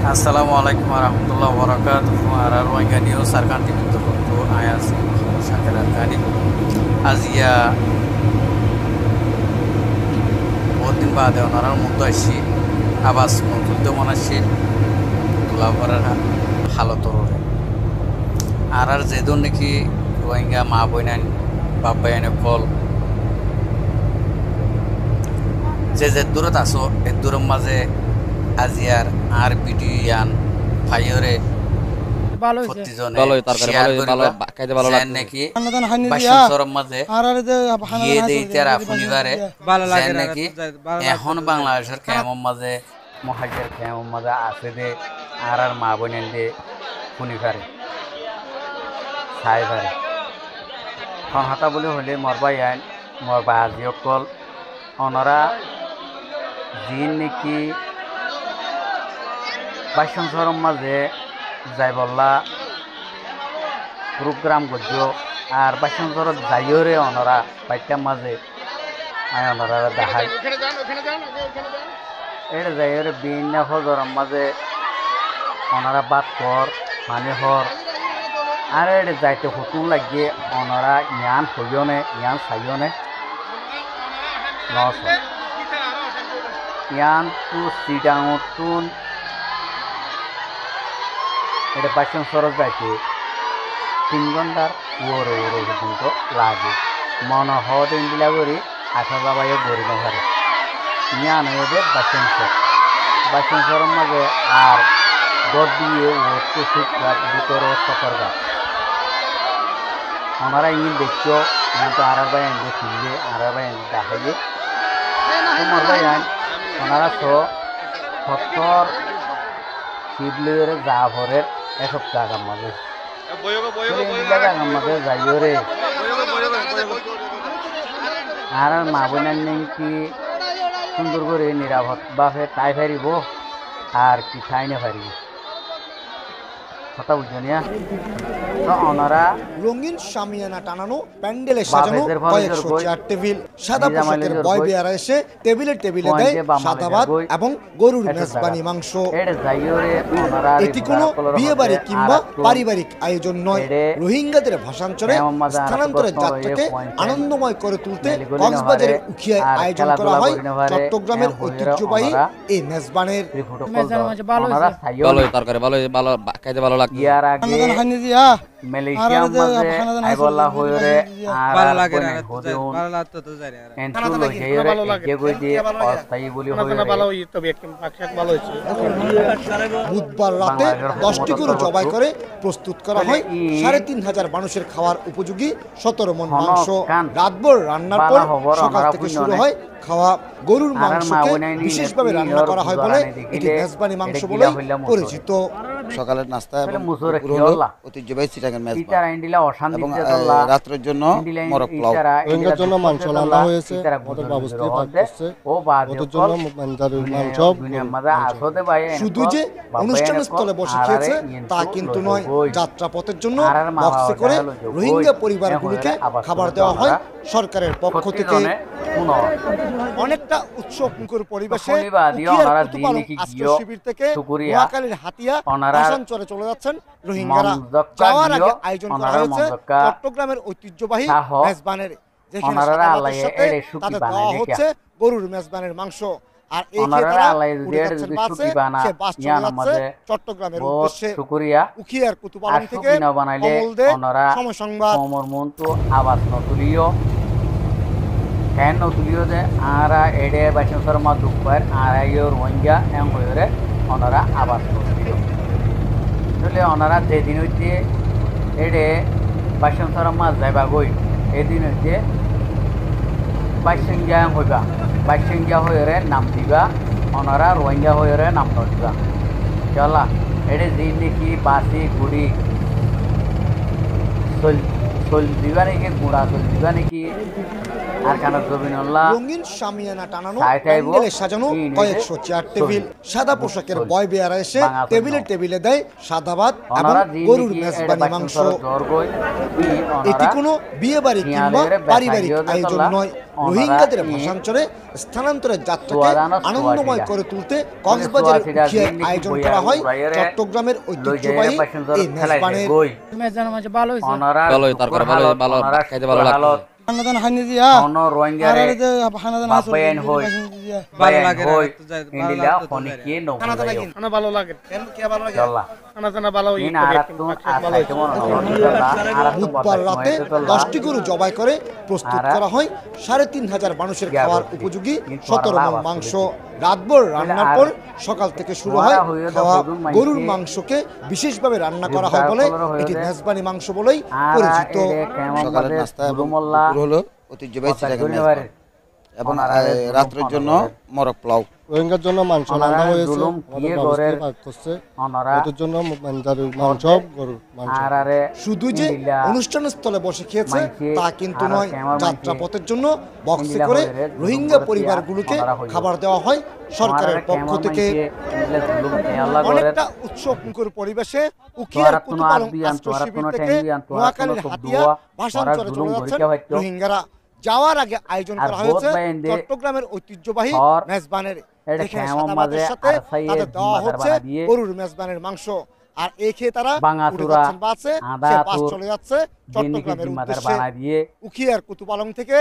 আসসালামু আলাইকুম warahmatullahi wabarakatuh. Arar wanga news sarkan TV to ayas sakaran kani আজিয়া বহুত দিন বাদে ওনার মতো আসি আবাস তুলতে মনে আসছি লাভ করার হালত আর যেদিন নাকি রোহিঙ্গা মা বইনান বাপ বাইনে কল যে দূরত আসো এর দূরের মাঝে আজিয়ার আর ভিডিওয়ান ফাইরে এখন বাংলাদেশের খেমর মাঝে মহাজের খেমর মাঝে আছে দে আর মা বোনেন দে শুনি পারে চাই পারে সংহতা বলে হলে মরবাই আইন মরবা আজি অকল অনরা যিন নাকি বাইশর মাঝে যাই বললা প্রোগ্রাম করছ আর বাইশর যাইরে অনরা বাইটার মাঝে আই অনরা দেখাই এটা যাইরে বিভিন্ন হজরের মাঝে অনরা বাদ কর মানে হর আর এটা যাইতে হুকুম লাগিয়ে অনরা ইয়ান হইনে ইয়ান চাইনে নশ ইয়ান টু সিডাউন এটা বাইশন সরজ যাইতে 3 ঘন্টার ওরে পর্যন্ত লাগে মনে হতে ইন্দিলা করি আসা যাবাইও গড়ি নহারে ইয়ান হয়ে বাইশন সরম মাঝে আর দর দিয়ে ওরতে শিক্ষার ভিতরে সতর্ক ওনারা ইন দেখছো তো আর ভাই আইন কিনলে আর ভাই আইন দেখাইয়ে তোমার ভাই আইন ওনারা তো 70 শিবলের জাফরের এসব জায়গার মাঝে মাঝে যাইও রে আর মা বোনের কি সুন্দর করে নিরাপদ বাপে তাই ফারিব আর কি ঠাই না ফারিব কথা বুঝছো না ওনারা রঙিন শামিয়ানা টানানো প্যান্ডেলে সাজানো কয়েকশো চেয়ার টেবিল সাদা পোশাকের বয় বেয়ারা এসে টেবিলে টেবিলে দেয় সাদা ভাত এবং গরুর মেজবানি মাংস। এটি কোনো বিয়ে বাড়ি কিংবা পারিবারিক আয়োজন নয়। রোহিঙ্গাদের ভাষান্তরে স্থানান্তরের যাত্রাকে আনন্দময় করে তুলতে কক্সবাজারের উখিয়ায় আয়োজন করা হয় চট্টগ্রামের ঐতিহ্যবাহী এই মেজবানের। মালয়েশিয়া মাঝে আইবলা হইরে আর বুধবার রাতে 10টি গরু জবাই করে প্রস্তুত করা হয় 3500 মানুষের খাওয়ার উপযোগী 17 মণ মাংস। রাতভর রান্নার পর সকাল থেকে শুরু হয় খাওয়া। গরুর মাংসকে বিশেষভাবে রান্না করা হয় বলে এটি মেজবানি মাংস বলে পরিচিত। সকালের নাস্তা এবং ঐতিহ্যবাহী চিটাগাং মেজবান এবং রাত্রের জন্য মরক পোলাও, রোহিঙ্গার জন্য মাংস রান্না হয়েছে, ওদের ব্যবস্থা থাকছে, ওদের জন্য মাঞ্জারের মাংস। শুধু যে অনুষ্ঠান স্থলে বসে খেয়েছে তা কিন্তু নয়, যাত্রাপথের জন্য বক্সে করে রোহিঙ্গা পরিবারগুলোকে খাবার দেওয়া হয় সরকারের পক্ষ থেকে। অনেকটা উৎসব মুখর পরিবেশে শিবির থেকে নোয়াখালীর হাতিয়া আসানসোলে চলে যাচ্ছেন রোহিঙ্গারা। যাওয়ার আগে আয়োজন করা হয়েছে চট্টগ্রামের ঐতিহ্যবাহী মেজবানের, যেখানে তাদের দেওয়া হচ্ছে গরুর মেজবানের মাংস। আর এই খেয়ে তারা উড়ে যাচ্ছেন বাসে, সে বাস চলে যাচ্ছে চট্টগ্রামের উদ্দেশ্যে। উখিয়ার কুতুবালন থেকে কমল দে, সময় সংবাদ। কেন তুলিও যে আরা এডে বাইশন শর্মা দুপার আর রোহিঙ্গা এম হয়ে ওনারা আবাস তুলিও তাহলে ওনারা যেদিন হইতে এডে বাইশন শর্মা যাইবা গই এদিন হইতে বাইশিয়া হইবা, বাইশিয়া হয়ে নাম দিবা, ওনারা রোহিঙ্গা হয়ে নাম দিবা। চলা এডে দিন নাকি বাসি গুড়ি চল দিবা নাকি গুড়া চল দিবা নাকি আরকানের জবিনুল্লাহ রঙিন শামিয়ানা টানানো প্যান্ডেলে সাজানো কয়েকশো চেয়ার টেবিল সাদা পোশাকের বয় বেয়ারা এসে টেবিলে টেবিলে দেয় সাদা ভাত এবং গরুর মেজবানি মাংস। এটি কোনো বিয়ে বাড়ি কিংবা পারিবারিক আয়োজন নয়। রোহিঙ্গাদের ভাষান্তরে স্থানান্তরের যাত্রাকে আনন্দময় করে তুলতে কক্সবাজারের উখিয়ায় আয়োজন করা হয় চট্টগ্রামের ঐতিহ্যবাহী এই মেজবানের। হানাদান হানি দিয়া অনো রোহিঙ্গারে হানাদান বাবাইন হই ভালো লাগে ইন্ডিলা ফনিকে নো হানা ভালো লাগে কেন কি ভালো লাগে আল্লাহ হানাদান ভালো হই ইন আরাতুন আসাইতে মন বুধবার রাতে 10টি গরু জবাই করে প্রস্তুত করা হয় 3500 মানুষের খাওয়ার উপযোগী 17 মণ মাংস। রাতভর রান্নার পর সকাল থেকে শুরু হয় খাওয়া। গরুর মাংসকে বিশেষভাবে রান্না করা হয় বলে এটি মেজবানি মাংস বলেই পরিচিত। সকালের নাস্তা এবং দুপুর হলো ঐতিহ্যবাহী চিটাগাং মেজবানি এবং রাত্রের জন্য মরক পোলাও। রোহিঙ্গার জন্য মাংস রান্না হয়েছে, ওদের জন্য মাংস গরুর মাংস। শুধু যে অনুষ্ঠান স্থলে বসে খেয়েছে তা কিন্তু নয়, যাত্রাপথের জন্য বক্সে করে রোহিঙ্গা পরিবারগুলোকে খাবার দেওয়া হয় সরকারের পক্ষ থেকে। অনেকটা উৎসবমুখর পরিবেশে উখিয়ার কুতুপালং আশ্রয় শিবির থেকে নোয়াখালীর হাতিয়া ভাষান্তরে চলে যাচ্ছেন রোহিঙ্গারা। যাওয়ার আগে আয়োজন করা হয়েছে চট্টগ্রামের ঐতিহ্যবাহী মেজবানের। দেওয়া হচ্ছে গরুর মেজবানের মাংস। আর এই খেয়ে তারা চলে যাচ্ছে চট্টগ্রামের উদ্দেশ্যে। উখিয়ার কুতুপালং থেকে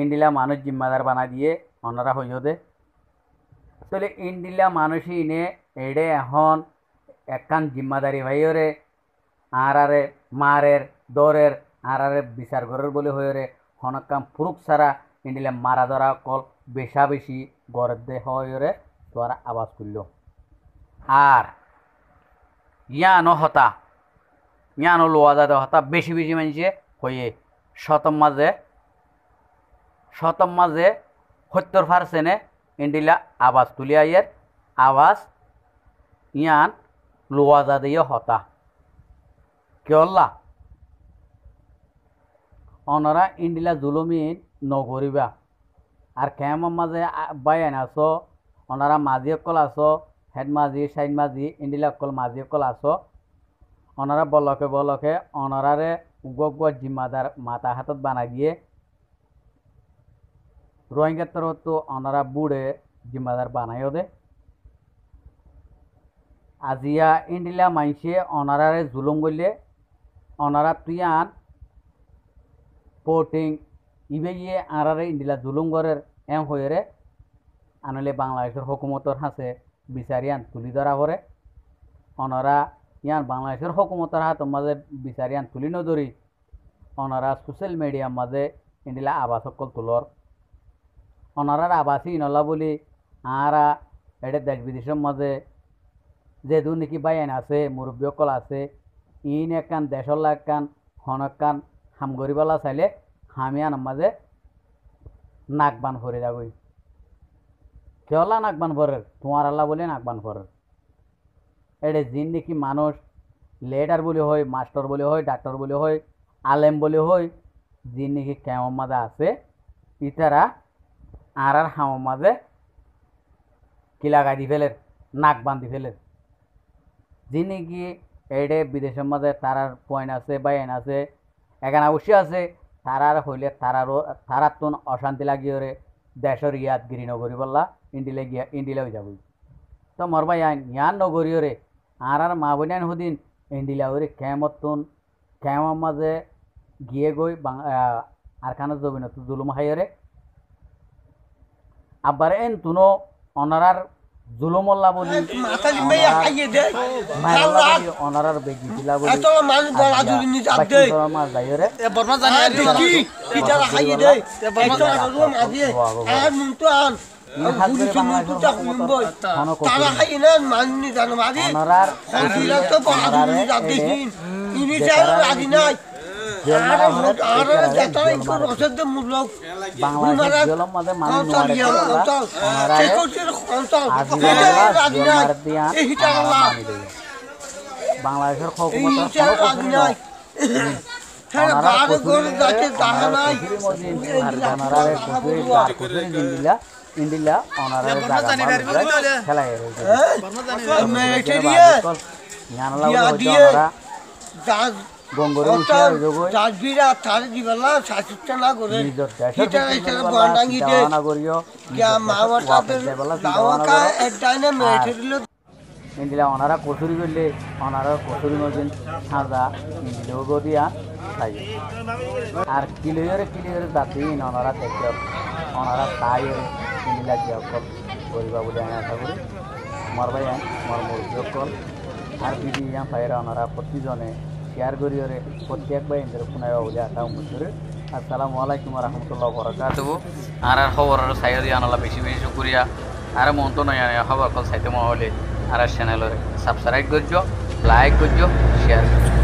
ইন্ডিলা মানুষ জিম্মাদার বানা দিয়ে ওনারা হইতে তাহলে ইন্ডিলা মানুষই নে এডে এখন একখান জিম্মাদারি ভাইরে আরে মারের দরের আরে বিচার ঘরের বলে হয়ে হনকাম পুরুষ ছাড়া ইন্ডিলা মারা ধরা কল বেশা বেশি গড়ের দে হয়ে তোরা আওয়াজ করল। আর ইয়ানো হতা ইয়ানো লোয়া যাতে হতা বেশি বেশি মানুষে হয়ে শতম মাঝে 70% ইন্ডিলা আওয়াজ তুলি আইয়ের আওয়াজ ইয়ান লোয়া যাতে হতা কেল্লা অনরা ইন্ডিলা জুলুমিন নগরিবা। আর কেমন মাঝে বায়ান আছো ওনারা মাঝি অকল আছো হেড মাঝি সাইড মাঝি ইন্ডিলা অকল মাঝি অকল আছো ওনারা বলকে ওনারারে উগ জিম্মাদার মাথা হাতত বানাই দিয়ে রোহিঙ্গার তরফ তো ওনারা বুড়ে জিম্মাদার বানাইও দে। আজিয়া ইন্ডিলা মাইসে ওনারারে জুলুম করলে ওনারা তুইয়ান পোর্টিং ইবেইয়ে আরারে ইন্ডিলা জুলুম গরের এম হয়ে আনলে বাংলাদেশের হুকুমতর হাতে বিচারিয়ান তুলি ধরা করে ওনারা ইয়ান বাংলাদেশের হুকুমতর হাতের মাঝে বিচারিয়ান তুলি নধরি ওনারা সোশ্যাল মিডিয়ার মাঝে ইন্ডিলা আবাস সকল তুলর ওনারার আবাসী নলা বলি আরা এটা দেশ বিদেশের মাঝে যে দুর্নীতি বাইন আছে মুরব্বী সকল আছে ইন একখান দেশল্লা একখান হনকান হামগরিবালা চাইলে হামিয়ান মাঝে নাকবান ভরে যাবই কেলা নাকবান ভরের তোমার আল্লাহ বলে নাকবান ভরের এটা যিন নাকি মানুষ লেডার বলে হয় মাস্টার বলে হয় ডাক্তার বলে হয় আলেম বলে হয় যিন নাকি কেমন মাঝে আছে ইতারা আর হামের মাঝে কিলাগাই দি ফেলের নাক বান্ধি ফেলের যিন নাকি এডে বিদেশের মাঝে তারার পয়েন্ট আছে বাইন আছে এখানে অবশ্যই আছে তারার হইলে তারার তো অশান্তি লাগিয়ে দেশের ইয়াদ গিরি নগরী বললা ইন্ডিলা হয়ে যাবই তো মর ভাই ইয়ান নগরীয় রে আর মা বোনান হদিন ইন্ডিলা হয়ে কেমন মাঝে গিয়ে গই আর খানা জবি না জুলুম হাইরে আবার এন তুনো অনারার জুলুমল্লা বলি অনারার বেগি ছিলা বলি বাংলাদেশের ইন্ডিলা অনারে খেলা ইন্ডিলা ওনারা কচুরি করলে ওনারা কচুরি মজিন সাজা ইন্ডিলেও দিয়া খাই আর কিলোরে যাতে ওনারা দেখে ওনারা খাই ইন্ডিলা গিয়ে অকল করিবা বলে আমি আশা করি আমার ভাই আমার মরজিও কল আর বিধি পাইরা ওনারা প্রতিজনে শেয়ার করিওরে প্রত্যেক ভাই ইন্দ্র পুনাইবা বলে আশা মুসুরে আসসালামু আলাইকুম রহমতুল্লাহ বরকাতুহু আর খবর সাইড দিয়ে আনালা বেশি বেশি শুক্রিয়া আর মন তো নয় খবর কল সাইতে মহলে আর চ্যানেলরে সাবস্ক্রাইব করছো লাইক করছো শেয়ার করছো